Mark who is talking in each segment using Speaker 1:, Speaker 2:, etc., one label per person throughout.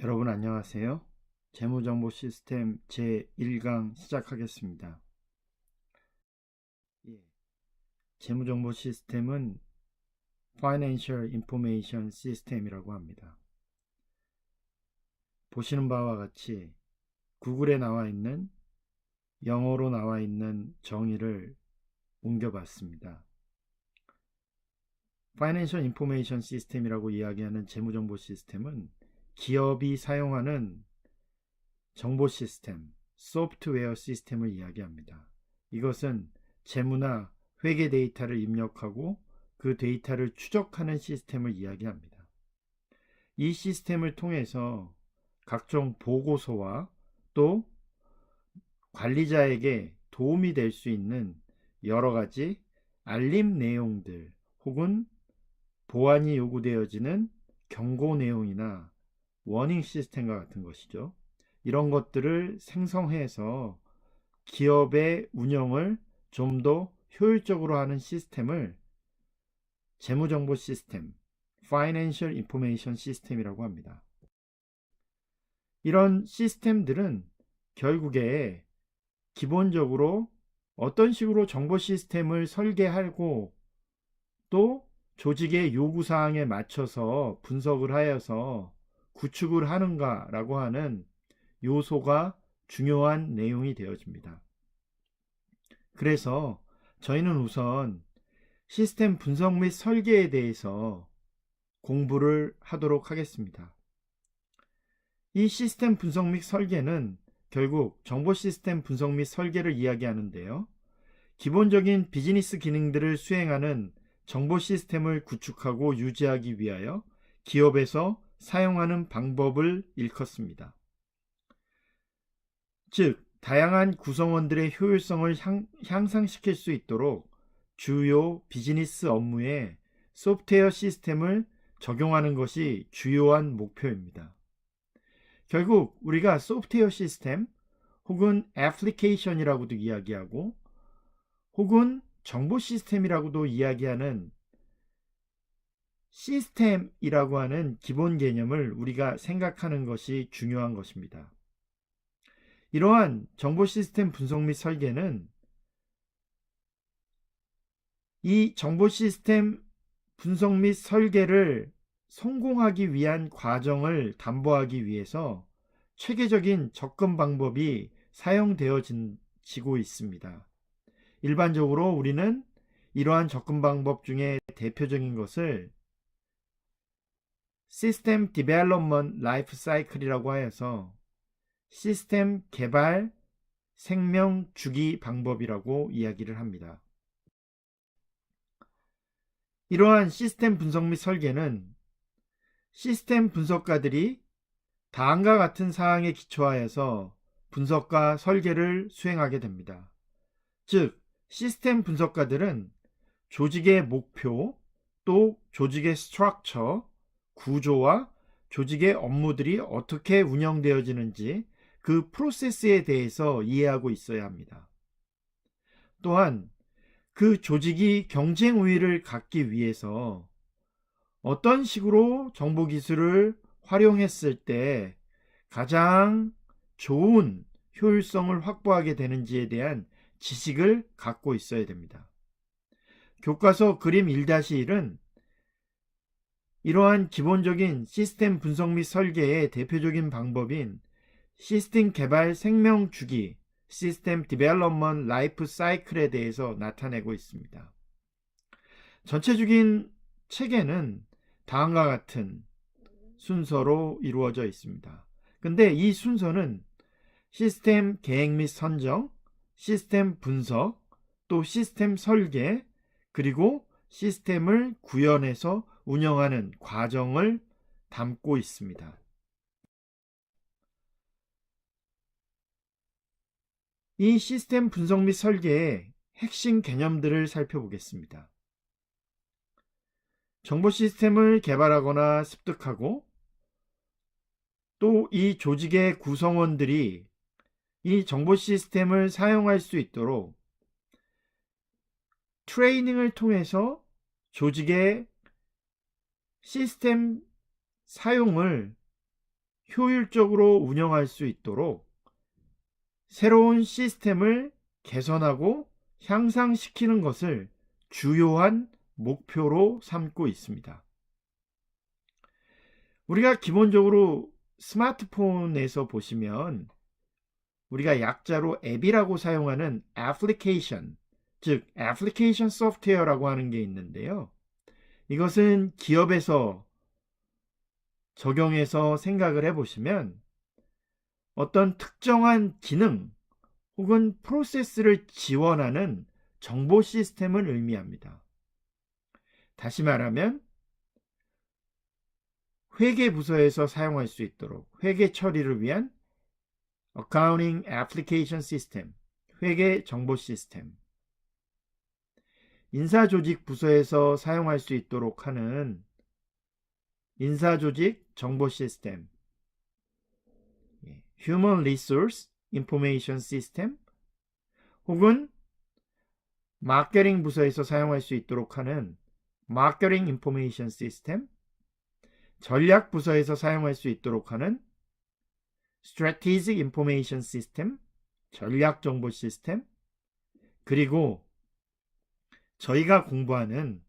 Speaker 1: 여러분 안녕하세요. 재무정보 시스템 제1강 시작하겠습니다. 예, 재무정보 시스템은 Financial Information System이라고 합니다. 보시는 바와 같이 구글에 나와 있는 영어로 나와 있는 정의를 옮겨봤습니다. Financial Information System이라고 이야기하는 재무정보 시스템은 기업이 사용하는 정보 시스템, 소프트웨어 시스템을 이야기합니다. 이것은 재무나 회계 데이터를 입력하고 그 데이터를 추적하는 시스템을 이야기합니다. 이 시스템을 통해서 각종 보고서와 또 관리자에게 도움이 될 수 있는 여러 가지 알림 내용들 혹은 보완이 요구되어지는 경고 내용이나 워닝 시스템과 같은 것이죠. 이런 것들을 생성해서 기업의 운영을 좀 더 효율적으로 하는 시스템을 재무정보 시스템, Financial Information System이라고 합니다. 이런 시스템들은 결국에 기본적으로 어떤 식으로 정보 시스템을 설계하고 또 조직의 요구사항에 맞춰서 분석을 하여서 구축을 하는가라고 하는 요소가 중요한 내용이 되어집니다. 그래서 저희는 우선 시스템 분석 및 설계에 대해서 공부를 하도록 하겠습니다. 이 시스템 분석 및 설계는 결국 정보 시스템 분석 및 설계를 이야기하는데요. 기본적인 비즈니스 기능들을 수행하는 정보 시스템을 구축하고 유지하기 위하여 기업에서 사용하는 방법을 일컫습니다. 즉, 다양한 구성원들의 효율성을 향상시킬 수 있도록 주요 비즈니스 업무에 소프트웨어 시스템을 적용하는 것이 주요한 목표입니다. 결국 우리가 소프트웨어 시스템 혹은 애플리케이션이라고도 이야기하고 혹은 정보 시스템이라고도 이야기하는 시스템이라고 하는 기본 개념을 우리가 생각하는 것이 중요한 것입니다. 이러한 정보 시스템 분석 및 설계는 이 정보 시스템 분석 및 설계를 성공하기 위한 과정을 담보하기 위해서 체계적인 접근 방법이 사용되어지고 있습니다. 일반적으로 우리는 이러한 접근 방법 중에 대표적인 것을 시스템 디벨롭먼트 라이프 사이클이라고 하여서 시스템 개발 생명 주기 방법이라고 이야기를 합니다. 이러한 시스템 분석 및 설계는 시스템 분석가들이 다음과 같은 사항에 기초하여서 분석과 설계를 수행하게 됩니다. 즉, 시스템 분석가들은 조직의 목표, 또 조직의 스트럭처, 구조와 조직의 업무들이 어떻게 운영되어지는지 그 프로세스에 대해서 이해하고 있어야 합니다. 또한 그 조직이 경쟁 우위를 갖기 위해서 어떤 식으로 정보기술을 활용했을 때 가장 좋은 효율성을 확보하게 되는지에 대한 지식을 갖고 있어야 됩니다. 교과서 그림 1-1은 이러한 기본적인 시스템 분석 및 설계의 대표적인 방법인 시스템 개발 생명 주기, 시스템 디벨롭먼트 라이프 사이클에 대해서 나타내고 있습니다. 전체적인 체계는 다음과 같은 순서로 이루어져 있습니다. 근데 이 순서는 시스템 계획 및 선정, 시스템 분석, 또 시스템 설계, 그리고 시스템을 구현해서 운영하는 과정을 담고 있습니다. 이 시스템 분석 및 설계의 핵심 개념들을 살펴보겠습니다. 정보 시스템을 개발하거나 습득하고 또 이 조직의 구성원들이 이 정보 시스템을 사용할 수 있도록 트레이닝을 통해서 조직의 시스템 사용을 효율적으로 운영할 수 있도록 새로운 시스템을 개선하고 향상시키는 것을 주요한 목표로 삼고 있습니다. 우리가 기본적으로 스마트폰에서 보시면 우리가 약자로 앱이라고 사용하는 애플리케이션, 즉 애플리케이션 소프트웨어라고 하는 게 있는데요. 이것은 기업에서 적용해서 생각을 해보시면 어떤 특정한 기능 혹은 프로세스를 지원하는 정보 시스템을 의미합니다. 다시 말하면 회계 부서에서 사용할 수 있도록 회계 처리를 위한 Accounting Application System, 회계 정보 시스템, 인사조직 부서에서 사용할 수 있도록 하는 인사조직 정보 시스템, Human Resource Information System, 혹은 마케팅 부서에서 사용할 수 있도록 하는 Marketing Information System, 전략 부서에서 사용할 수 있도록 하는 Strategic Information System, 전략 정보 시스템, 그리고 저희가 공부하는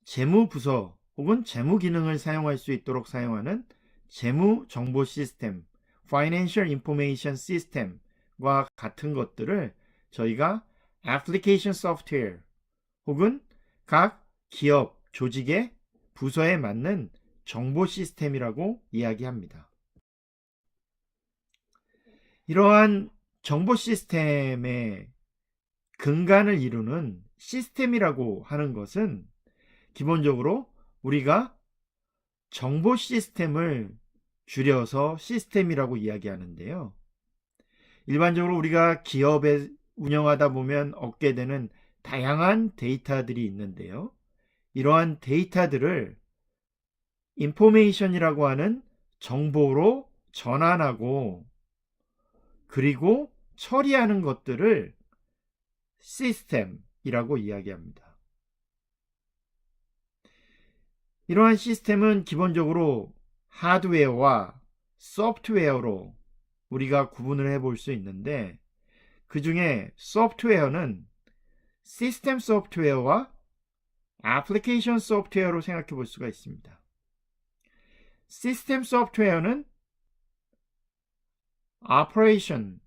Speaker 1: 재무 부서 혹은 재무 기능을 사용할 수 있도록 사용하는 재무 정보 시스템, Financial Information System과 같은 것들을 저희가 Application Software 혹은 각 기업, 조직의 부서에 맞는 정보 시스템이라고 이야기합니다. 이러한 정보 시스템의 근간을 이루는 시스템이라고 하는 것은 기본적으로 우리가 정보 시스템을 줄여서 시스템이라고 이야기하는데요. 일반적으로 우리가 기업에 운영하다 보면 얻게 되는 다양한 데이터들이 있는데요. 이러한 데이터들을 인포메이션이라고 하는 정보로 전환하고 그리고 처리하는 것들을 시스템이라고 이야기합니다. 이러한 시스템은 기본적으로 하드웨어와 소프트웨어로 우리가 구분을 해볼 수 있는데 그 중에 소프트웨어는 시스템 소프트웨어와 애플리케이션 소프트웨어로 생각해 볼 수가 있습니다. 시스템 소프트웨어는 오퍼레이션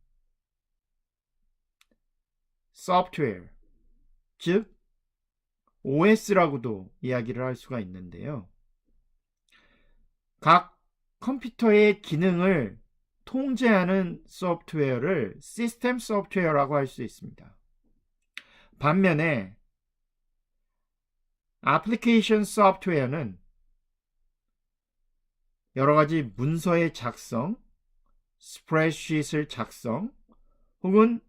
Speaker 1: 소프트웨어, 즉 OS라고도 이야기를 할 수가 있는데요. 각 컴퓨터의 기능을 통제하는 소프트웨어를 시스템 소프트웨어라고 할 수 있습니다. 반면에 애플리케이션 소프트웨어는 여러 가지 문서의 작성, 스프레드시트을 작성, 혹은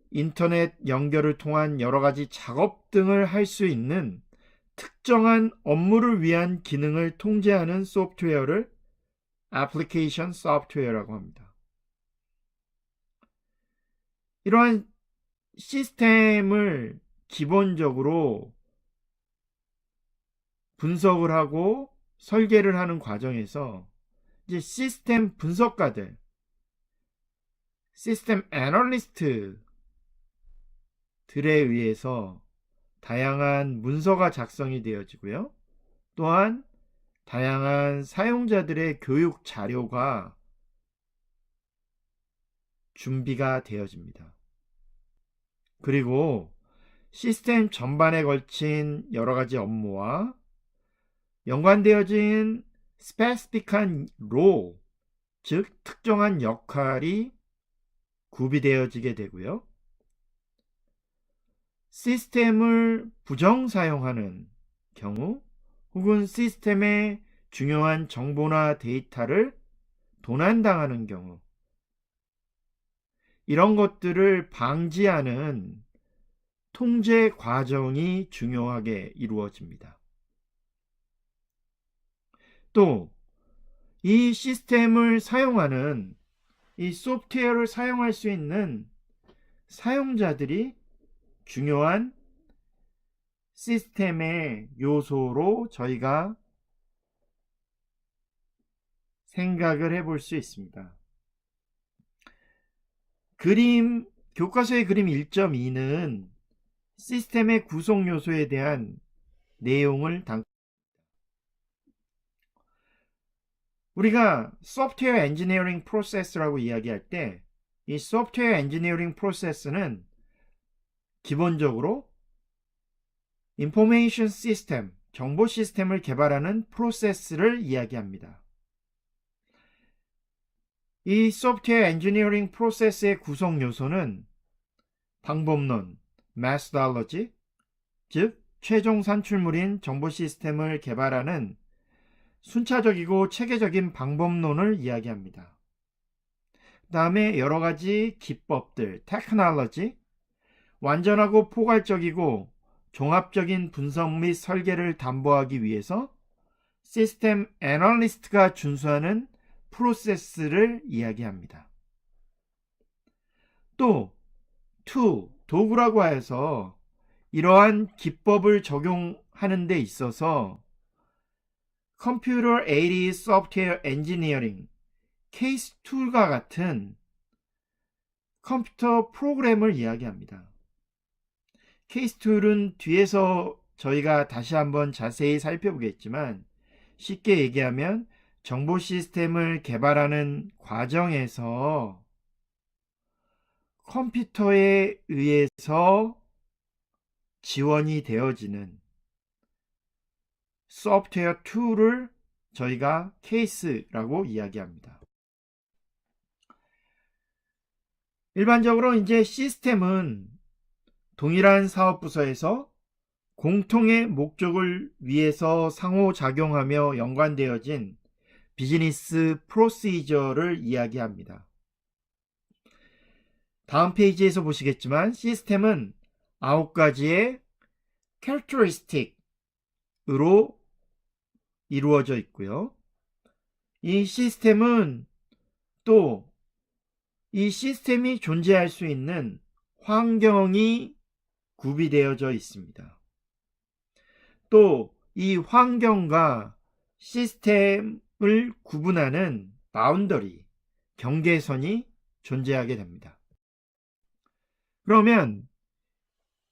Speaker 1: 인터넷 연결을 통한 여러 가지 작업 등을 할 수 있는 특정한 업무를 위한 기능을 통제하는 소프트웨어를 애플리케이션 소프트웨어라고 합니다. 이러한 시스템을 기본적으로 분석을 하고 설계를 하는 과정에서 이제 시스템 분석가들, 시스템 애널리스트들에 의해서 다양한 문서가 작성이 되어지고요. 또한 다양한 사용자들의 교육 자료가 준비가 되어집니다. 그리고 시스템 전반에 걸친 여러 가지 업무와 연관되어진 스페시픽한 롤, 즉 특정한 역할이 구비되어지게 되고요. 시스템을 부정 사용하는 경우 혹은 시스템의 중요한 정보나 데이터를 도난당하는 경우 이런 것들을 방지하는 통제 과정이 중요하게 이루어집니다. 또 이 시스템을 사용하는 이 소프트웨어를 사용할 수 있는 사용자들이 중요한 시스템의 요소로 저희가 생각을 해볼 수 있습니다. 교과서의 그림 1.2는 시스템의 구성 요소에 대한 내용을 우리가 소프트웨어 엔지니어링 프로세스라고 이야기할 때 이 소프트웨어 엔지니어링 프로세스는 기본적으로 인포메이션 시스템, 정보 시스템을 개발하는 프로세스를 이야기합니다. 이 소프트웨어 엔지니어링 프로세스의 구성 요소는 방법론, methodology, 즉 최종 산출물인 정보 시스템을 개발하는 순차적이고 체계적인 방법론을 이야기합니다. 그 다음에 여러 가지 기법들, 테크놀로지, 완전하고 포괄적이고 종합적인 분석 및 설계를 담보하기 위해서 시스템 애널리스트가 준수하는 프로세스를 이야기합니다. 또 도구라고 해서 이러한 기법을 적용하는 데 있어서 Computer Aided Software Engineering, 케이스 툴과 같은 컴퓨터 프로그램을 이야기합니다. 케이스 툴은 뒤에서 저희가 다시 한번 자세히 살펴보겠지만 쉽게 얘기하면 정보 시스템을 개발하는 과정에서 컴퓨터에 의해서 지원이 되어지는 소프트웨어 툴을 저희가 케이스라고 이야기합니다. 일반적으로 이제 시스템은 동일한 사업 부서에서 공통의 목적을 위해서 상호작용하며 연관되어진 비즈니스 프로시저를 이야기합니다. 다음 페이지에서 보시겠지만 시스템은 9가지의 캐릭터리스틱으로 이루어져 있고요. 이 시스템은 또 이 시스템이 존재할 수 있는 환경이 구비되어져 있습니다. 또 이 환경과 시스템을 구분하는 바운더리, 경계선이 존재하게 됩니다. 그러면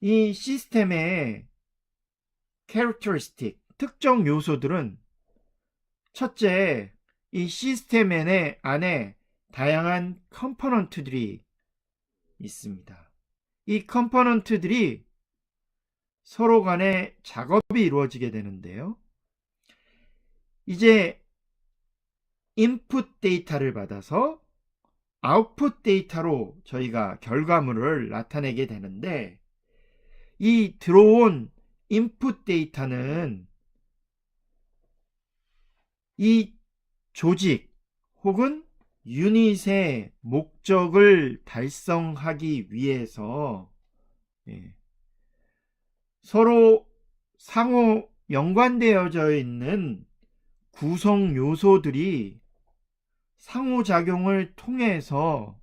Speaker 1: 이 시스템의 캐릭터리스틱, 특정 요소들은 첫째, 이 시스템 안에 다양한 컴포넌트들이 있습니다. 이 컴포넌트들이 서로 간에 작업이 이루어지게 되는데요. 이제 인풋 데이터를 받아서 아웃풋 데이터로 저희가 결과물을 나타내게 되는데 이 들어온 인풋 데이터는 이 조직 혹은 유닛의 목적을 달성하기 위해서 서로 상호 연관되어져 있는 구성 요소들이 상호작용을 통해서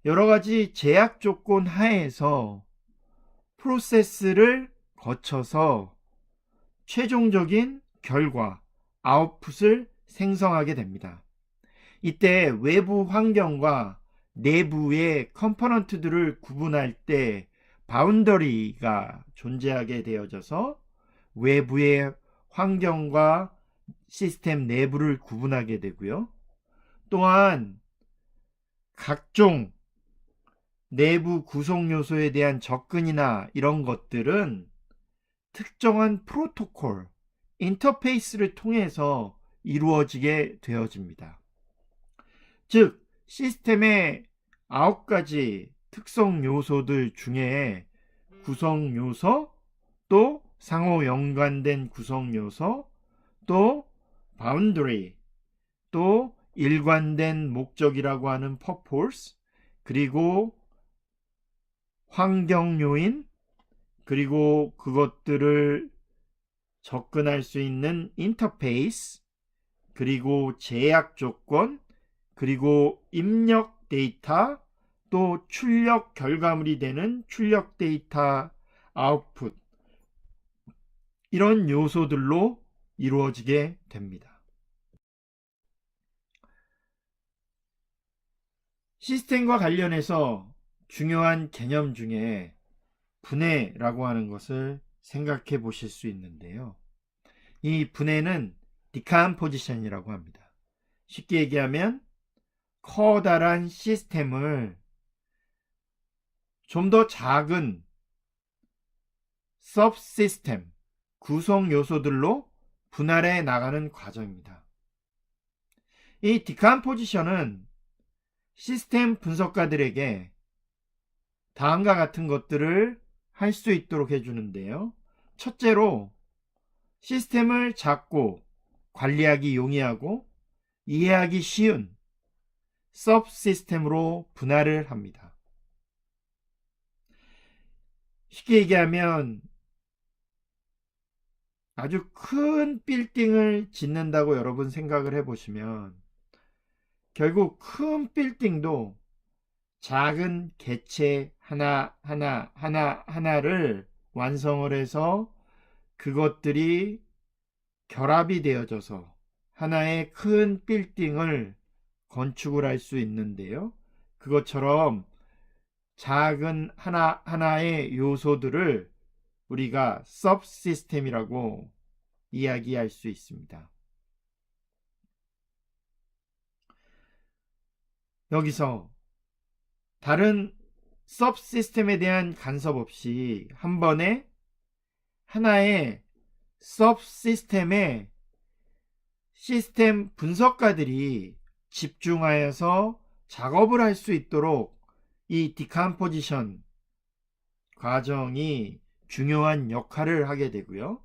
Speaker 1: 여러 가지 제약 조건 하에서 프로세스를 거쳐서 최종적인 결과, 아웃풋을 생성하게 됩니다. 이때 외부 환경과 내부의 컴포넌트들을 구분할 때 바운더리가 존재하게 되어져서 외부의 환경과 시스템 내부를 구분하게 되고요. 또한 각종 내부 구성 요소에 대한 접근이나 이런 것들은 특정한 프로토콜, 인터페이스를 통해서 이루어지게 되어집니다. 즉, 시스템의 9가지 특성 요소들 중에 구성 요소, 또 상호 연관된 구성 요소, 또 바운더리, 또 일관된 목적이라고 하는 purpose, 그리고 환경 요인, 그리고 그것들을 접근할 수 있는 인터페이스, 그리고 제약 조건, 그리고 입력 데이터, 또 출력 결과물이 되는 출력 데이터 아웃풋, 이런 요소들로 이루어지게 됩니다. 시스템과 관련해서 중요한 개념 중에 분해라고 하는 것을 생각해 보실 수 있는데요. 이 분해는 디컴포지션이라고 합니다. 쉽게 얘기하면 커다란 시스템을 좀 더 작은 서브시스템, 구성 요소들로 분할해 나가는 과정입니다. 이 디컴포지션은 시스템 분석가들에게 다음과 같은 것들을 할 수 있도록 해주는데요. 첫째로 시스템을 작고 관리하기 용이하고 이해하기 쉬운 서브시스템으로 분할을 합니다. 쉽게 얘기하면 아주 큰 빌딩을 짓는다고 여러분 생각을 해보시면 결국 큰 빌딩도 작은 개체 하나를 완성을 해서 그것들이 결합이 되어져서 하나의 큰 빌딩을 건축을 할 수 있는데요. 그것처럼 작은 하나의 요소들을 우리가 서브시스템이라고 이야기할 수 있습니다. 여기서 다른 서브시스템에 대한 간섭 없이 한 번에 하나의 서브시스템에 시스템 분석가들이 집중하여서 작업을 할 수 있도록 이 디컴포지션 과정이 중요한 역할을 하게 되고요.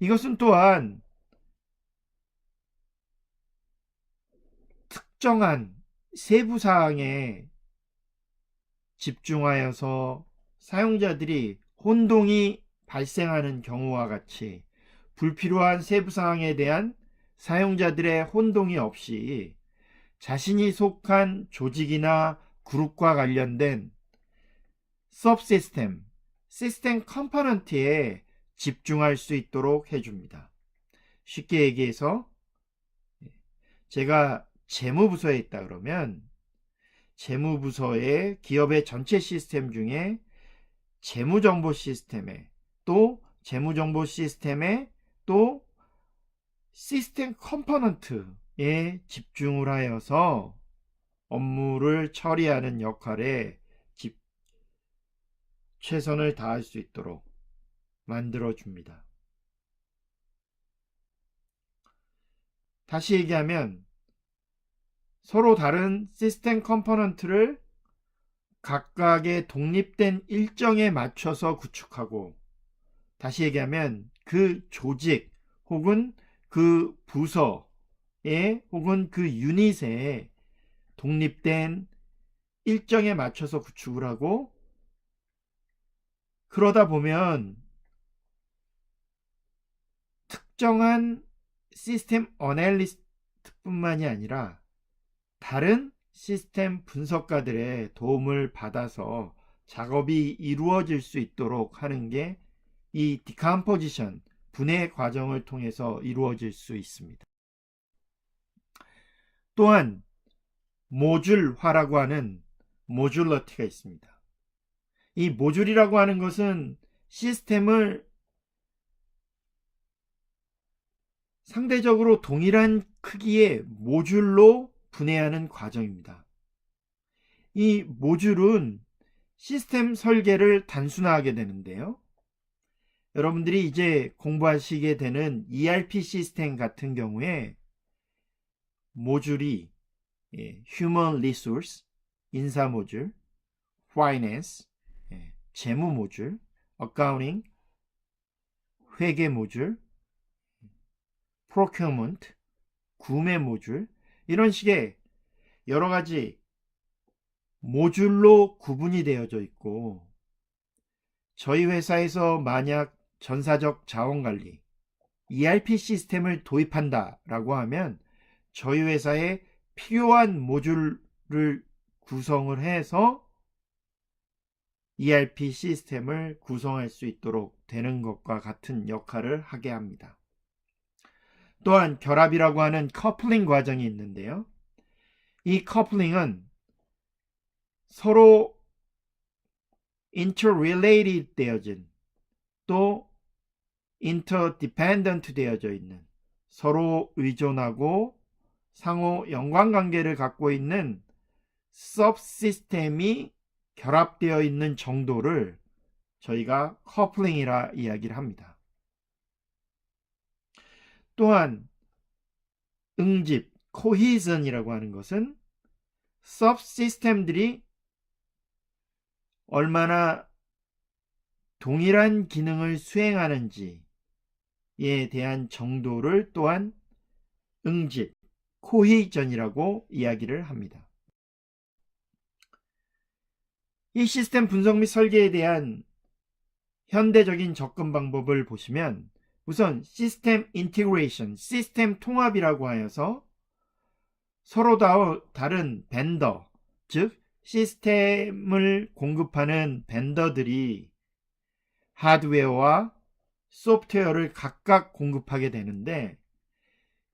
Speaker 1: 이것은 또한 특정한 세부 사항에 집중하여서 사용자들이 혼동이 발생하는 경우와 같이 불필요한 세부 사항에 대한 사용자들의 혼동이 없이 자신이 속한 조직이나 그룹과 관련된 서브시스템, 시스템 컴포넌트에 집중할 수 있도록 해줍니다. 쉽게 얘기해서 제가 재무부서에 있다 그러면 재무부서의 기업의 전체 시스템 중에 재무정보 시스템에 또 재무정보 시스템에 또 시스템 컴포넌트에 집중을 하여서 업무를 처리하는 역할에 최선을 다할 수 있도록 만들어줍니다. 다시 얘기하면 서로 다른 시스템 컴포넌트를 각각의 독립된 일정에 맞춰서 구축하고, 다시 얘기하면 그 조직 혹은 그 부서에 혹은 그 유닛에 독립된 일정에 맞춰서 구축을 하고, 그러다 보면 특정한 시스템 어널리스트뿐만이 아니라 다른 시스템 분석가들의 도움을 받아서 작업이 이루어질 수 있도록 하는 게 이 디컴포지션, 분해 과정을 통해서 이루어질 수 있습니다. 또한 모듈화라고 하는 모듈러티가 있습니다. 이 모듈이라고 하는 것은 시스템을 상대적으로 동일한 크기의 모듈로 분해하는 과정입니다. 이 모듈은 시스템 설계를 단순화하게 되는데요. 여러분들이 이제 공부하시게 되는 ERP 시스템 같은 경우에 모듈이 Human Resource, 인사 모듈, Finance, 재무 모듈, Accounting, 회계 모듈, Procurement, 구매 모듈, 이런 식의 여러 가지 모듈로 구분이 되어져 있고, 저희 회사에서 만약 전사적 자원관리, ERP 시스템을 도입한다 라고 하면 저희 회사에 필요한 모듈을 구성을 해서 ERP 시스템을 구성할 수 있도록 되는 것과 같은 역할을 하게 합니다. 또한 결합이라고 하는 커플링 과정이 있는데요. 이 커플링은 서로 interrelated 되어진, 또 interdependent 되어져 있는, 서로 의존하고 상호 연관관계를 갖고 있는 sub시스템이 결합되어 있는 정도를 저희가 커플링이라 이야기를 합니다. 또한 응집, cohesion이라고 하는 것은 sub시스템들이 얼마나 동일한 기능을 수행하는지에 대한 정도를 또한 응집, cohesion이라고 이야기를 합니다. 이 시스템 분석 및 설계에 대한 현대적인 접근 방법을 보시면 우선 시스템 인티그레이션, 시스템 통합이라고 하여서 서로 다른 벤더, 즉 시스템을 공급하는 벤더들이 하드웨어와 소프트웨어를 각각 공급하게 되는데,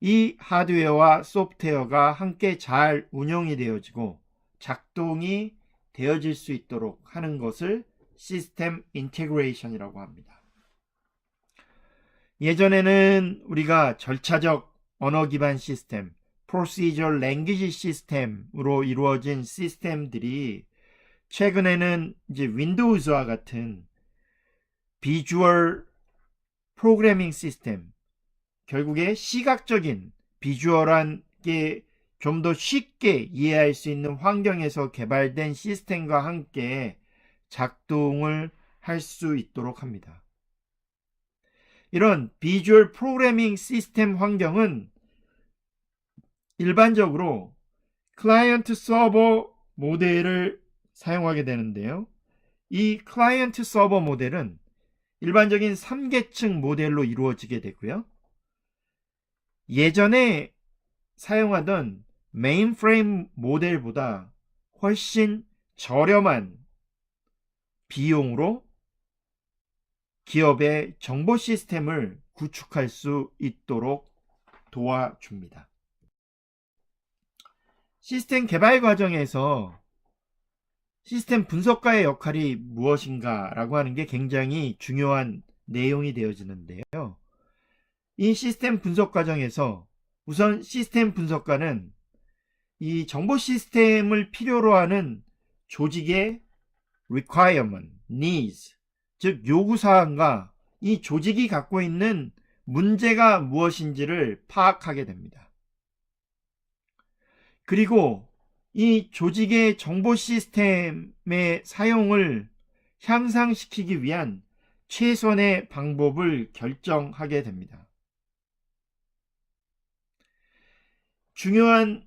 Speaker 1: 이 하드웨어와 소프트웨어가 함께 잘 운영이 되어지고 작동이 되어질 수 있도록 하는 것을 시스템 인티그레이션이라고 합니다. 예전에는 우리가 절차적 언어 기반 시스템, Procedural Language 시스템으로 이루어진 시스템들이 최근에는 이제 윈도우즈와 같은 비주얼 프로그래밍 시스템, 결국에 시각적인 비주얼한 게 좀 더 쉽게 이해할 수 있는 환경에서 개발된 시스템과 함께 작동을 할 수 있도록 합니다. 이런 비주얼 프로그래밍 시스템 환경은 일반적으로 클라이언트 서버 모델을 사용하게 되는데요. 이 클라이언트 서버 모델은 일반적인 3계층 모델로 이루어지게 되고요. 예전에 사용하던 메인프레임 모델보다 훨씬 저렴한 비용으로 기업의 정보 시스템을 구축할 수 있도록 도와줍니다. 시스템 개발 과정에서 시스템 분석가의 역할이 무엇인가 라고 하는 게 굉장히 중요한 내용이 되어지는데요. 이 시스템 분석 과정에서 우선 시스템 분석가는 이 정보 시스템을 필요로 하는 조직의 requirement, needs, 즉 요구사항과 이 조직이 갖고 있는 문제가 무엇인지를 파악하게 됩니다. 그리고 이 조직의 정보 시스템의 사용을 향상시키기 위한 최선의 방법을 결정하게 됩니다. 중요한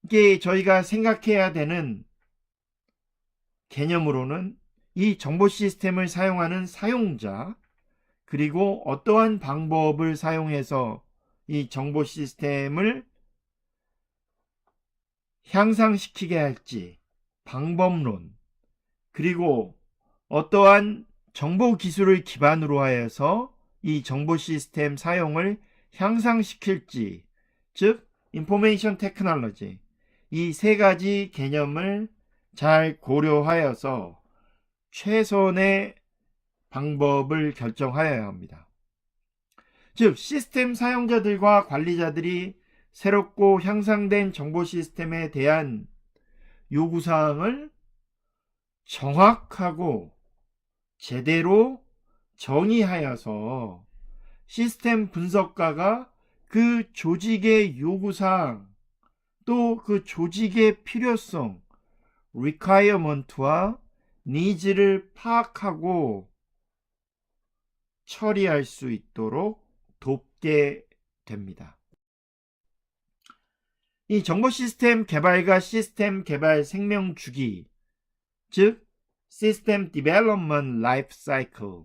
Speaker 1: 게 저희가 생각해야 되는 개념으로는 이 정보 시스템을 사용하는 사용자, 그리고 어떠한 방법을 사용해서 이 정보 시스템을 향상시키게 할지, 방법론, 그리고 어떠한 정보 기술을 기반으로 하여서 이 정보 시스템 사용을 향상시킬지, 즉 인포메이션 테크놀로지, 이 세 가지 개념을 잘 고려하여서 최선의 방법을 결정하여야 합니다. 즉 시스템 사용자들과 관리자들이 새롭고 향상된 정보 시스템에 대한 요구사항을 정확하고 제대로 정의하여서 시스템 분석가가 그 조직의 요구사항, 또 그 조직의 필요성, requirement와 니즈를 파악하고 처리할 수 있도록 돕게 됩니다. 이 정보 시스템 개발과 시스템 개발 생명 주기, 즉 시스템 디벨롭먼트 라이프 사이클.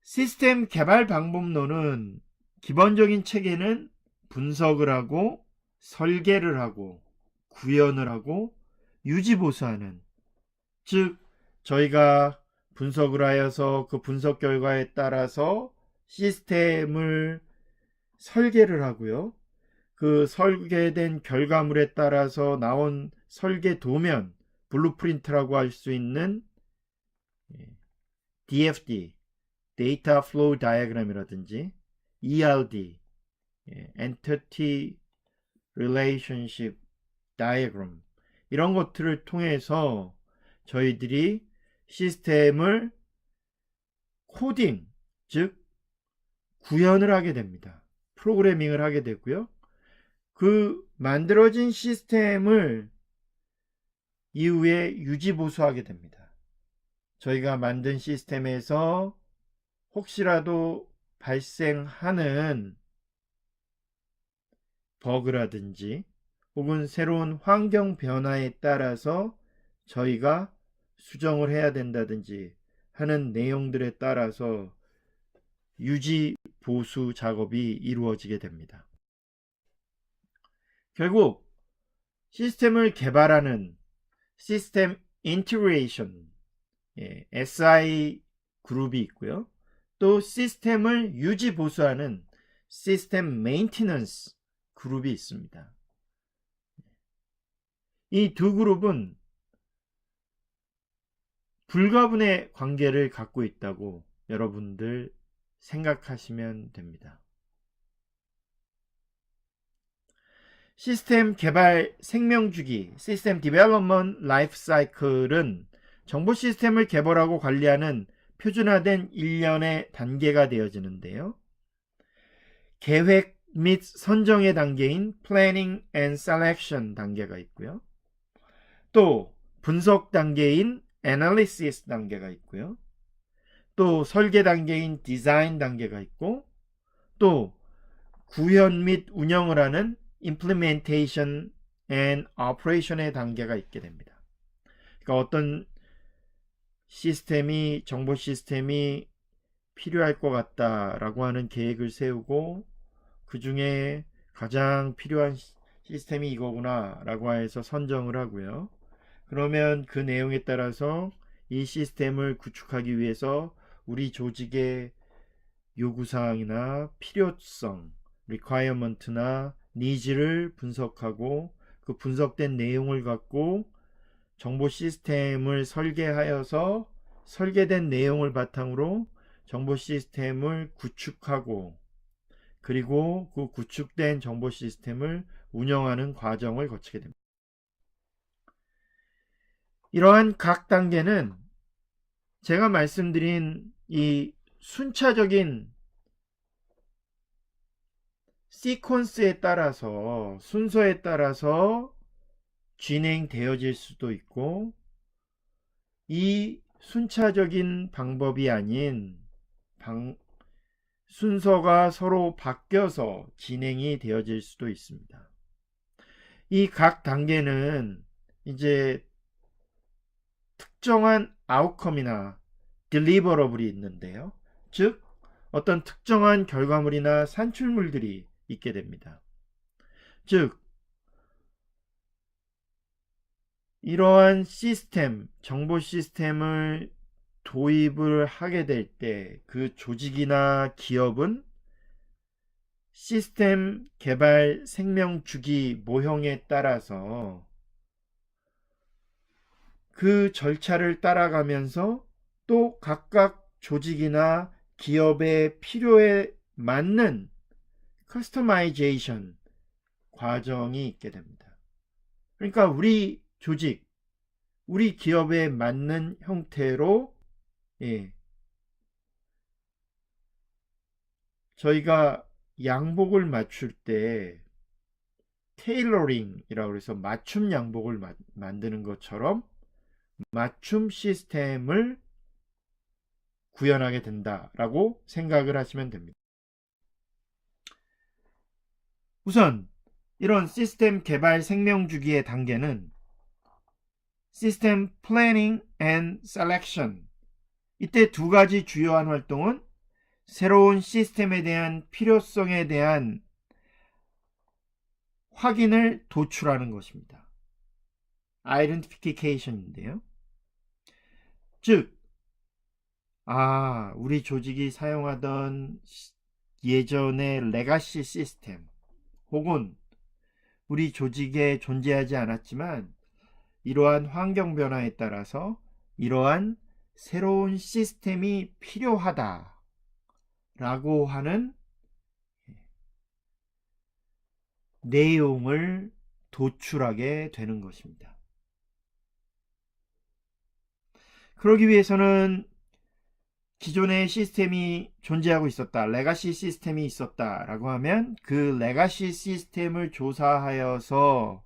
Speaker 1: 시스템 개발 방법론은 기본적인 체계는 분석을 하고 설계를 하고 구현을 하고 유지보수하는, 즉 저희가 분석을 하여서 그 분석 결과에 따라서 시스템을 설계를 하고요. 그 설계된 결과물에 따라서 나온 설계 도면, 블루프린트라고 할 수 있는 DFD, Data Flow Diagram이라든지 ERD, Entity Relationship Diagram 이런 것들을 통해서 저희들이 시스템을 코딩, 즉 구현을 하게 됩니다. 프로그래밍을 하게 되고요. 그 만들어진 시스템을 이후에 유지보수하게 됩니다. 저희가 만든 시스템에서 혹시라도 발생하는 버그라든지 혹은 새로운 환경 변화에 따라서 저희가 수정을 해야 된다든지 하는 내용들에 따라서 유지 보수 작업이 이루어지게 됩니다. 결국 시스템을 개발하는 시스템 인티그레이션 SI 그룹이 있고요. 또 시스템을 유지 보수하는 시스템 메인티넌스 그룹이 있습니다. 이 두 그룹은 불가분의 관계를 갖고 있다고 여러분들 생각하시면 됩니다. 시스템 개발 생명주기, 시스템 디벨롭먼트 라이프 사이클은 정보 시스템을 개발하고 관리하는 표준화된 일련의 단계가 되어지는데요. 계획 및 선정의 단계인 Planning and Selection 단계가 있고요. 또 분석 단계인 Analysis 단계가 있고요. 또 설계 단계인 디자인 단계가 있고 또 구현 및 운영을 하는 Implementation and Operation의 단계가 있게 됩니다. 그러니까 어떤 시스템이 정보 시스템이 필요할 것 같다라고 하는 계획을 세우고 그 중에 가장 필요한 시스템이 이거구나 라고 해서 선정을 하고요. 그러면 그 내용에 따라서 이 시스템을 구축하기 위해서 우리 조직의 요구사항이나 필요성, requirement나 니즈를 분석하고 그 분석된 내용을 갖고 정보 시스템을 설계하여서 설계된 내용을 바탕으로 정보 시스템을 구축하고 그리고 그 구축된 정보 시스템을 운영하는 과정을 거치게 됩니다. 이러한 각 단계는 제가 말씀드린 이 순차적인 시퀀스에 따라서 순서에 따라서 진행되어질 수도 있고 이 순차적인 방법이 아닌 순서가 서로 바뀌어서 진행이 되어질 수도 있습니다. 이 각 단계는 이제 특정한 아웃컴이나 딜리버러블이 있는데요. 즉 어떤 특정한 결과물이나 산출물들이 있게 됩니다. 즉 이러한 시스템, 정보 시스템을 도입을 하게 될 때 그 조직이나 기업은 시스템 개발 생명 주기 모형에 따라서 그 절차를 따라가면서 또 각각 조직이나 기업의 필요에 맞는 커스터마이제이션 과정이 있게 됩니다. 그러니까 우리 조직, 우리 기업에 맞는 형태로 저희가 양복을 맞출 때 테일러링이라고 해서 맞춤 양복을 만드는 것처럼 맞춤 시스템을 구현하게 된다라고 생각을 하시면 됩니다. 우선 이런 시스템 개발 생명주기의 단계는 시스템 플래닝 앤 셀렉션, 이때 두 가지 주요한 활동은 새로운 시스템에 대한 필요성에 대한 확인을 도출하는 것입니다. 아이덴티피케이션인데요. 즉 우리 조직이 사용하던 예전의 레가시 시스템 혹은 우리 조직에 존재하지 않았지만 이러한 환경 변화에 따라서 이러한 새로운 시스템이 필요하다라고 하는 내용을 도출하게 되는 것입니다. 그러기 위해서는 기존의 시스템이 존재하고 있었다, 레가시 시스템이 있었다라고 하면 그 레가시 시스템을 조사하여서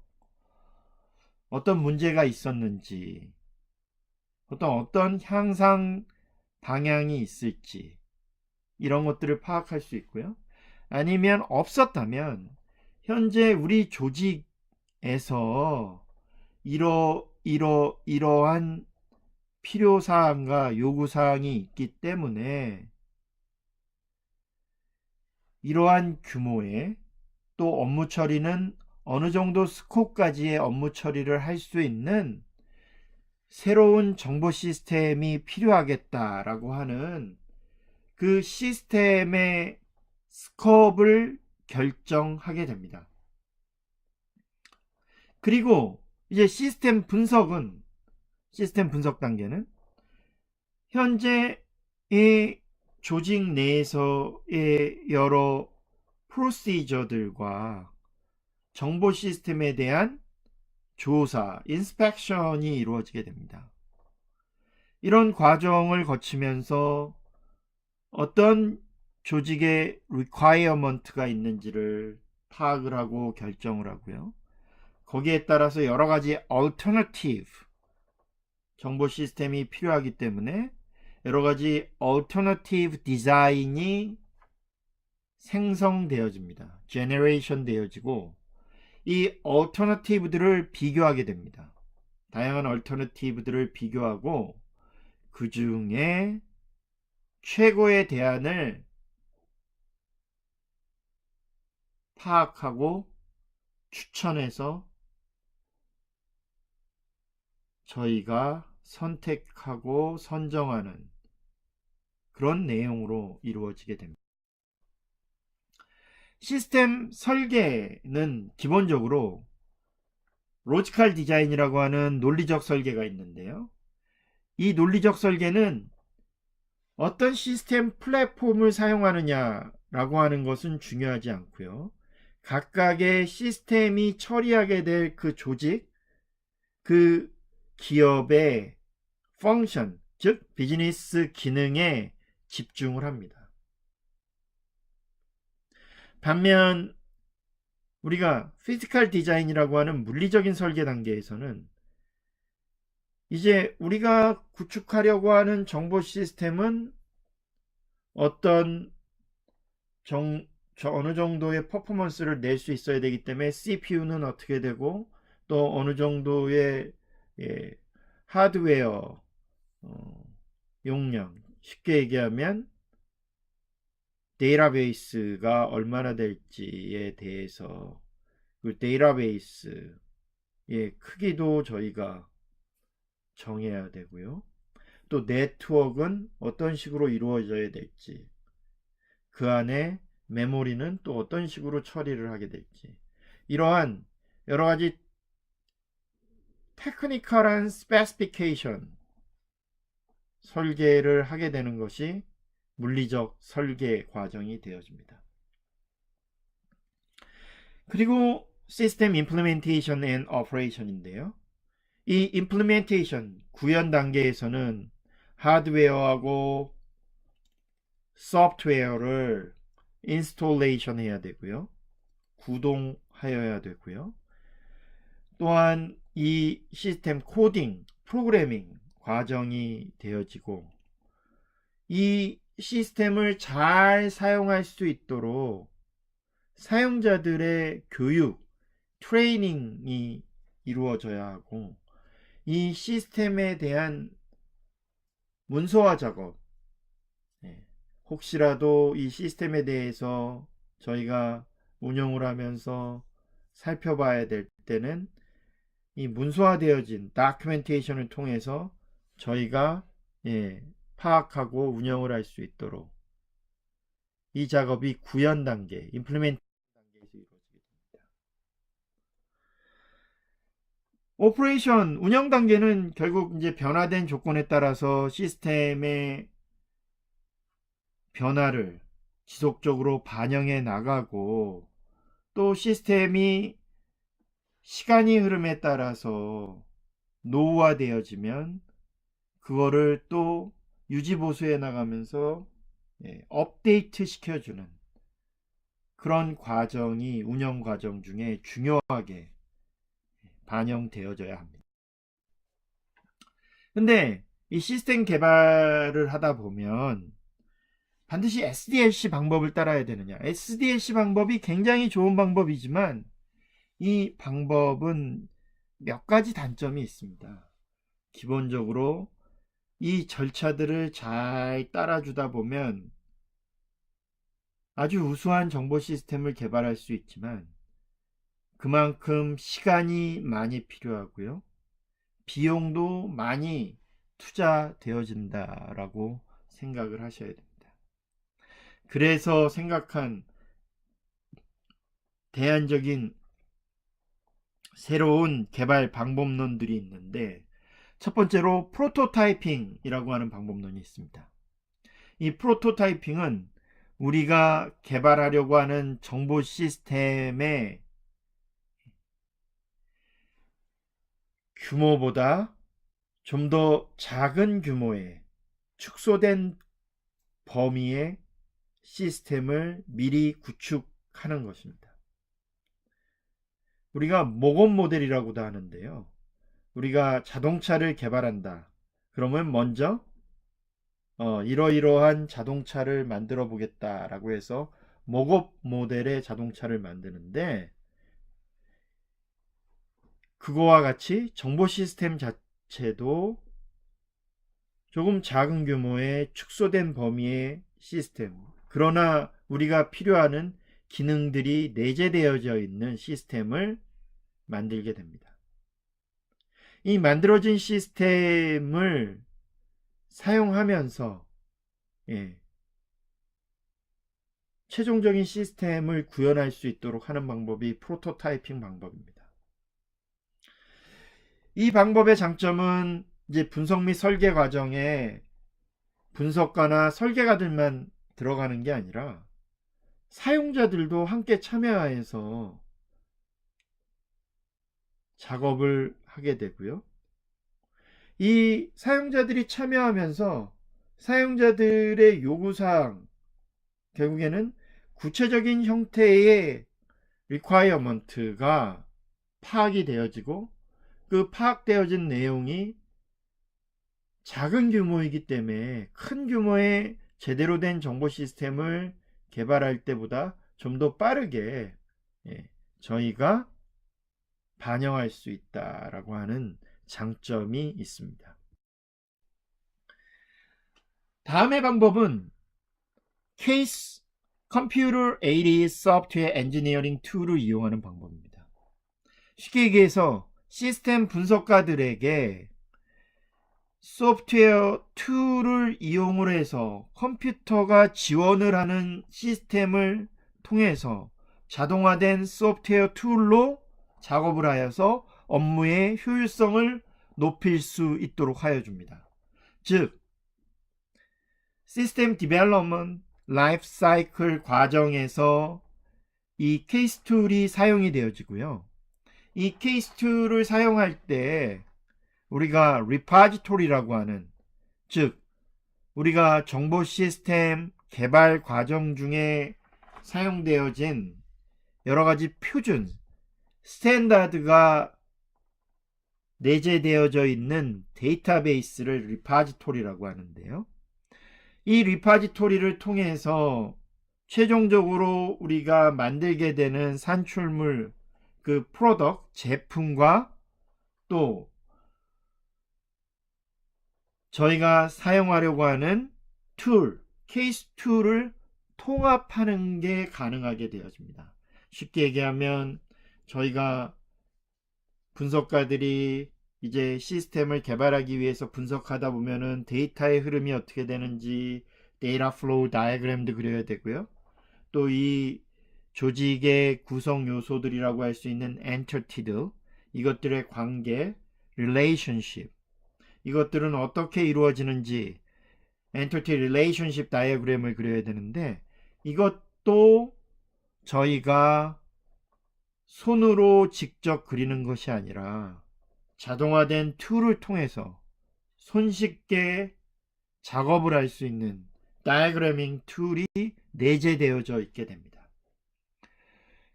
Speaker 1: 어떤 문제가 있었는지, 어떤 향상 방향이 있을지 이런 것들을 파악할 수 있고요. 아니면 없었다면 현재 우리 조직에서 이러한 필요사항과 요구사항이 있기 때문에 이러한 규모의 또 업무 처리는 어느 정도 스코프까지의 업무 처리를 할 수 있는 새로운 정보 시스템이 필요하겠다라고 하는 그 시스템의 스코프를 결정하게 됩니다. 그리고 이제 시스템 분석 단계는 현재의 조직 내에서의 여러 프로시저들과 정보 시스템에 대한 조사, 인스펙션이 이루어지게 됩니다. 이런 과정을 거치면서 어떤 조직의 requirement가 있는지를 파악을 하고 결정을 하고요. 거기에 따라서 여러 가지 alternative 정보 시스템이 필요하기 때문에 여러 가지 alternative 디자인이 생성되어집니다. generation 되어지고 이 alternative들을 비교하게 됩니다. 다양한 alternative들을 비교하고 그 중에 최고의 대안을 파악하고 추천해서 저희가 선택하고 선정하는 그런 내용으로 이루어지게 됩니다. 시스템 설계는 기본적으로 로지컬 디자인이라고 하는 논리적 설계가 있는데요. 이 논리적 설계는 어떤 시스템 플랫폼을 사용하느냐라고 하는 것은 중요하지 않고요. 각각의 시스템이 처리하게 될 그 조직, 그 기업의 펑션, 즉 비즈니스 기능에 집중을 합니다. 반면 우리가 피지컬 디자인이라고 하는 물리적인 설계 단계에서는 이제 우리가 구축하려고 하는 정보 시스템은 어떤 어느 정도의 퍼포먼스를 낼 수 있어야 되기 때문에 CPU는 어떻게 되고 또 어느 정도의 하드웨어 용량, 쉽게 얘기하면 데이터베이스가 얼마나 될지에 대해서 그 데이터베이스의 크기도 저희가 정해야 되고요. 또 네트워크는 어떤 식으로 이루어져야 될지, 그 안에 메모리는 또 어떤 식으로 처리를 하게 될지, 이러한 여러 가지 테크니컬한 스페시피케이션 설계를 하게 되는 것이 물리적 설계 과정이 되어집니다. 그리고 시스템 임플리멘테이션 앤 오퍼레이션인데요. 이 임플리멘테이션 구현 단계에서는 하드웨어하고 소프트웨어를 인스톨레이션 해야 되고요. 구동하여야 되고요. 또한 이 시스템 코딩, 프로그래밍 과정이 되어지고 이 시스템을 잘 사용할 수 있도록 사용자들의 교육, 트레이닝이 이루어져야 하고 이 시스템에 대한 문서화 작업, 혹시라도 이 시스템에 대해서 저희가 운영을 하면서 살펴봐야 될 때는 이 문서화되어진 다큐멘테이션을 통해서 저희가 파악하고 운영을 할 수 있도록 이 작업이 구현 단계, 임플리멘트 단계에서 이루어지게 됩니다. 오퍼레이션 운영 단계는 결국 이제 변화된 조건에 따라서 시스템의 변화를 지속적으로 반영해 나가고, 또 시스템이 시간이 흐름에 따라서 노후화되어지면 그거를 또 유지 보수해 나가면서 업데이트 시켜주는 그런 과정이 운영 과정 중에 중요하게 반영되어져야 합니다. 근데 이 시스템 개발을 하다 보면 반드시 SDLC 방법을 따라야 되느냐? SDLC 방법이 굉장히 좋은 방법이지만 이 방법은 몇 가지 단점이 있습니다. 기본적으로 이 절차들을 잘 따라주다 보면 아주 우수한 정보 시스템을 개발할 수 있지만 그만큼 시간이 많이 필요하고요. 비용도 많이 투자되어진다라고 생각을 하셔야 됩니다. 그래서 생각한 대안적인 새로운 개발 방법론들이 있는데, 첫 번째로 프로토타이핑이라고 하는 방법론이 있습니다. 이 프로토타이핑은 우리가 개발하려고 하는 정보 시스템의 규모보다 좀 더 작은 규모의 축소된 범위의 시스템을 미리 구축하는 것입니다. 우리가 모건 모델이라고도 하는데요. 우리가 자동차를 개발한다. 그러면 먼저 이러이러한 자동차를 만들어 보겠다라고 해서 모건 모델의 자동차를 만드는데, 그거와 같이 정보 시스템 자체도 조금 작은 규모의 축소된 범위의 시스템, 그러나 우리가 필요하는 기능들이 내재되어져 있는 시스템을 만들게 됩니다. 이 만들어진 시스템을 사용하면서 최종적인 시스템을 구현할 수 있도록 하는 방법이 프로토타이핑 방법입니다. 이 방법의 장점은 이제 분석 및 설계 과정에 분석가나 설계가들만 들어가는 게 아니라 사용자들도 함께 참여해서 작업을 하게 되고요. 이 사용자들이 참여하면서 사용자들의 요구사항, 결국에는 구체적인 형태의 requirement가 파악이 되어지고, 그 파악되어진 내용이 작은 규모이기 때문에 큰 규모의 제대로 된 정보 시스템을 개발할 때보다 좀 더 빠르게 저희가 반영할 수 있다라고 하는 장점이 있습니다. 다음의 방법은 Case Computer Aided Software Engineering 툴을 이용하는 방법입니다. 쉽게 얘기해서 시스템 분석가들에게 소프트웨어 툴을 이용을 해서 컴퓨터가 지원을 하는 시스템을 통해서 자동화된 소프트웨어 툴로 작업을 하여서 업무의 효율성을 높일 수 있도록 하여 줍니다. 즉, 시스템 디벨롭먼트 라이프 사이클 과정에서 이 케이스 툴이 사용이 되어지고요. 이 케이스 툴을 사용할 때 우리가 리파지토리라고 하는, 즉 우리가 정보 시스템 개발 과정 중에 사용되어진 여러 가지 표준 스탠다드가 내재되어져 있는 데이터베이스를 리파지토리라고 하는데요. 이 리파지토리를 통해서 최종적으로 우리가 만들게 되는 산출물, 그 프로덕트, 제품과 또 저희가 사용하려고 하는 툴, 케이스 툴을 통합하는 게 가능하게 되어집니다. 쉽게 얘기하면 저희가 분석가들이 이제 시스템을 개발하기 위해서 분석하다 보면은 데이터의 흐름이 어떻게 되는지 데이터 플로우 다이어그램도 그려야 되고요. 또 이 조직의 구성 요소들이라고 할 수 있는 엔티티들, 이것들의 관계, relationship, 이것들은 어떻게 이루어지는지 엔티티 릴레이션십 다이어그램을 그려야 되는데 이것도 저희가 손으로 직접 그리는 것이 아니라 자동화된 툴을 통해서 손쉽게 작업을 할 수 있는 다이어그래밍 툴이 내재되어져 있게 됩니다.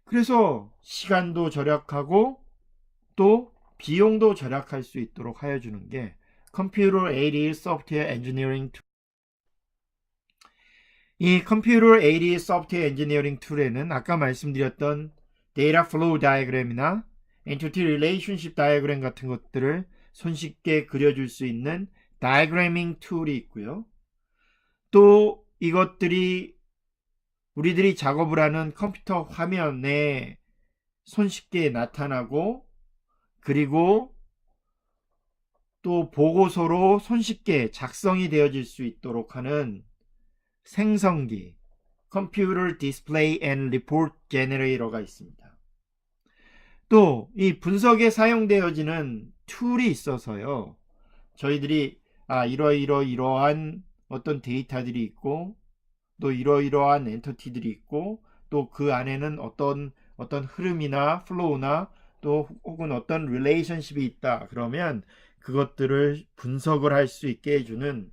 Speaker 1: 그래서 시간도 절약하고 또 비용도 절약할 수 있도록 하여 주는 게 컴퓨터 에이디드 소프트웨어 엔지니어링 툴. 이 컴퓨터 에이디드 소프트웨어 엔지니어링 툴에는 아까 말씀드렸던 데이터 플로우 다이어그램이나 엔티티 릴레이션십 다이어그램 같은 것들을 손쉽게 그려줄 수 있는 다이어그래밍 툴이 있고요. 또 이것들이 우리들이 작업을 하는 컴퓨터 화면에 손쉽게 나타나고 그리고 또 보고서로 손쉽게 작성이 되어질 수 있도록 하는 생성기 Computer Display and Report Generator가 있습니다. 또 이 분석에 사용되어지는 툴이 있어서요. 저희들이 이러한 어떤 데이터들이 있고 또 이러이러한 엔터티들이 있고 또 그 안에는 어떤 흐름이나 플로우나 또 혹은 어떤 릴레이션십이 있다. 그러면 그것들을 분석을 할 수 있게 해주는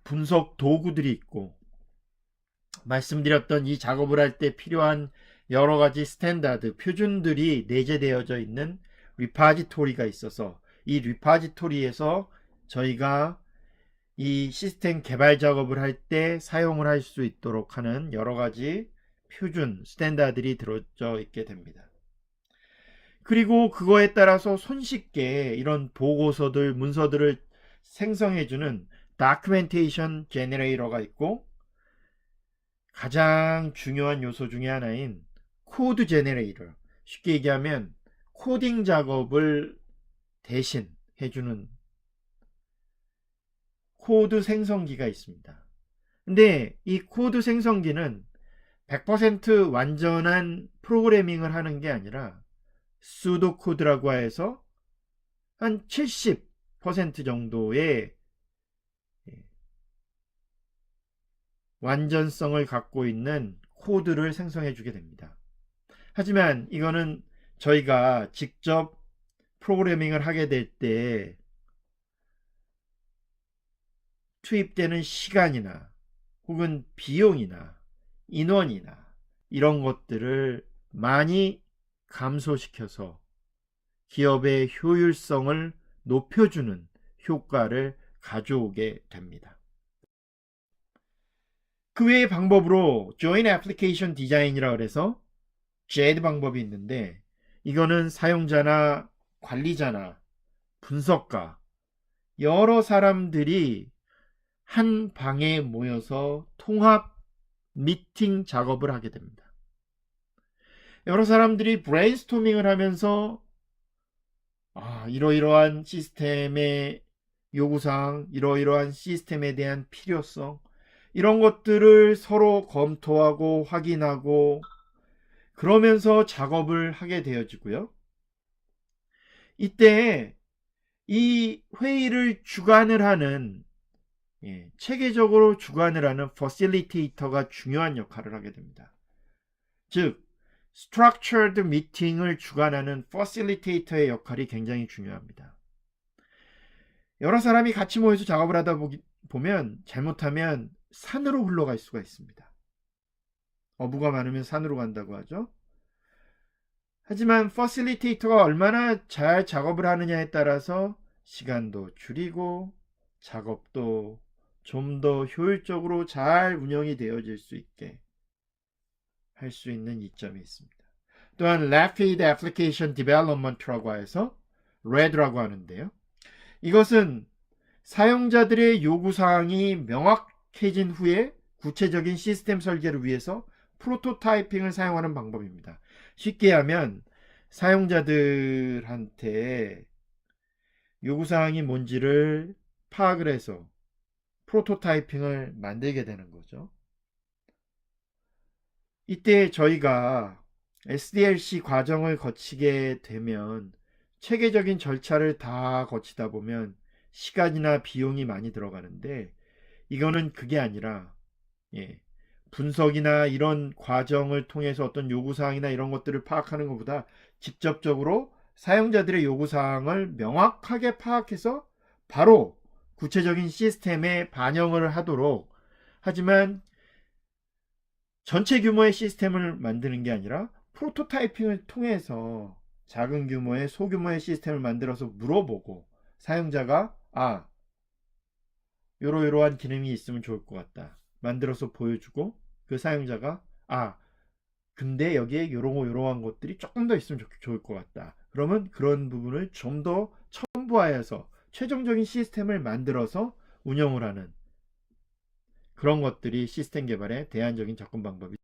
Speaker 1: 분석 도구들이 있고 말씀드렸던 이 작업을 할 때 필요한 여러 가지 스탠다드, 표준들이 내재되어져 있는 리파지토리가 있어서 이 리파지토리에서 저희가 이 시스템 개발 작업을 할 때 사용을 할 수 있도록 하는 여러 가지 표준, 스탠다드들이 들어져 있게 됩니다. 그리고 그거에 따라서 손쉽게 이런 보고서들, 문서들을 생성해주는 다큐멘테이션 제너레이터가 있고 가장 중요한 요소 중에 하나인 코드 제너레이터, 쉽게 얘기하면 코딩 작업을 대신 해주는 코드 생성기가 있습니다. 근데 이 코드 생성기는 100% 완전한 프로그래밍을 하는 게 아니라 수도 코드라고 해서 한 70% 정도의 완전성을 갖고 있는 코드를 생성해 주게 됩니다. 하지만 이거는 저희가 직접 프로그래밍을 하게 될 때 투입되는 시간이나 혹은 비용이나 인원이나 이런 것들을 많이 감소시켜서 기업의 효율성을 높여주는 효과를 가져오게 됩니다. 그 외의 방법으로 Joint Application Design이라고 해서 JAD 방법이 있는데 이거는 사용자나 관리자나 분석가 여러 사람들이 한 방에 모여서 통합 미팅 작업을 하게 됩니다. 여러 사람들이 브레인스토밍을 하면서 이러이러한 시스템의 요구사항, 이러이러한 시스템에 대한 필요성 이런 것들을 서로 검토하고 확인하고 그러면서 작업을 하게 되어지고요. 이때 이 회의를 주관을 하는 체계적으로 주관을 하는 퍼실리테이터가 중요한 역할을 하게 됩니다. 즉 Structured Meeting을 주관하는 퍼실리테이터의 역할이 굉장히 중요합니다. 여러 사람이 같이 모여서 작업을 하다 보면 잘못하면 산으로 흘러갈 수가 있습니다. 어부가 많으면 산으로 간다고 하죠. 하지만 퍼실리테이터가 얼마나 잘 작업을 하느냐에 따라서 시간도 줄이고 작업도 좀 더 효율적으로 잘 운영이 되어질 수 있게 할 수 있는 이점이 있습니다. 또한 Rapid Application Development라고 해서 RAD라고 하는데요. 이것은 사용자들의 요구사항이 명확해진 후에 구체적인 시스템 설계를 위해서 프로토타이핑을 사용하는 방법입니다. 쉽게 하면 사용자들한테 요구사항이 뭔지를 파악을 해서 프로토타이핑을 만들게 되는 거죠. 이때 저희가 SDLC 과정을 거치게 되면 체계적인 절차를 다 거치다 보면 시간이나 비용이 많이 들어가는데 이거는 그게 아니라 예, 분석이나 이런 과정을 통해서 어떤 요구사항이나 이런 것들을 파악하는 것보다 직접적으로 사용자들의 요구사항을 명확하게 파악해서 바로 구체적인 시스템에 반영을 하도록 하지만 전체 규모의 시스템을 만드는 게 아니라 프로토타이핑을 통해서 작은 규모의 소규모의 시스템을 만들어서 물어보고 사용자가 요러요러한 기능이 있으면 좋을 것 같다 만들어서 보여주고 그 사용자가 근데 여기에 요러한 것들이 조금 더 있으면 좋을 것 같다 그러면 그런 부분을 좀 더 첨부하여서 최종적인 시스템을 만들어서 운영을 하는 그런 것들이 시스템 개발의 대안적인 접근 방법이.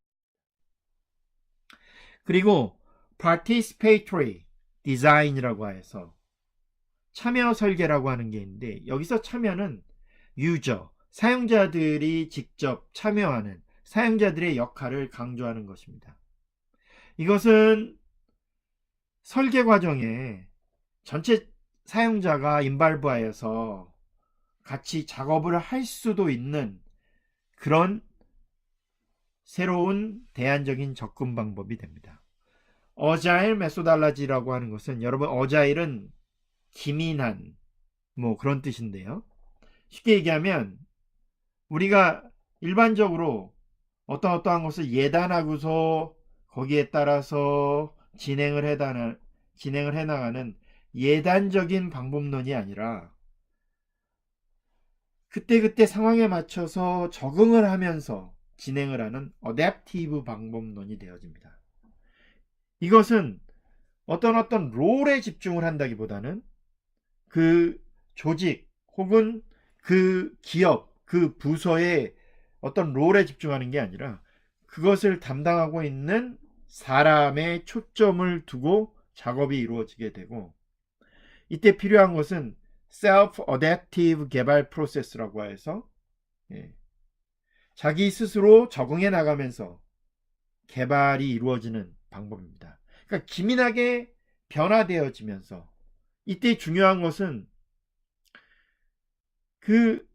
Speaker 1: 그리고 participatory design이라고 해서 참여 설계라고 하는 게 있는데 여기서 참여는 유저, 사용자들이 직접 참여하는 사용자들의 역할을 강조하는 것입니다. 이것은 설계 과정에 전체 사용자가 인발브하여서 같이 작업을 할 수도 있는 그런 새로운 대안적인 접근 방법이 됩니다. 어자일 메소달라지라고 하는 것은 여러분 어자일은 기민한 그런 뜻인데요. 쉽게 얘기하면 우리가 일반적으로 어떠한 것을 예단하고서 거기에 따라서 진행을 해나가는 예단적인 방법론이 아니라 그때그때 상황에 맞춰서 적응을 하면서 진행을 하는 어댑티브 방법론이 되어집니다. 이것은 어떤 롤에 집중을 한다기보다는 그 조직 혹은 그 기업, 그 부서의 어떤 롤에 집중하는 게 아니라 그것을 담당하고 있는 사람의 초점을 두고 작업이 이루어지게 되고 이때 필요한 것은 self-adaptive 개발 프로세스라고 해서 자기 스스로 적응해 나가면서 개발이 이루어지는 방법입니다. 그러니까 기민하게 변화되어지면서 이때 중요한 것은 그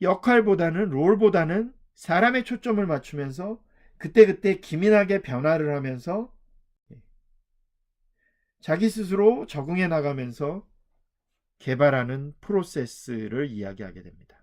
Speaker 1: 역할보다는 롤보다는 사람의 초점을 맞추면서 그때그때 기민하게 변화를 하면서 자기 스스로 적응해 나가면서 개발하는 프로세스를 이야기하게 됩니다.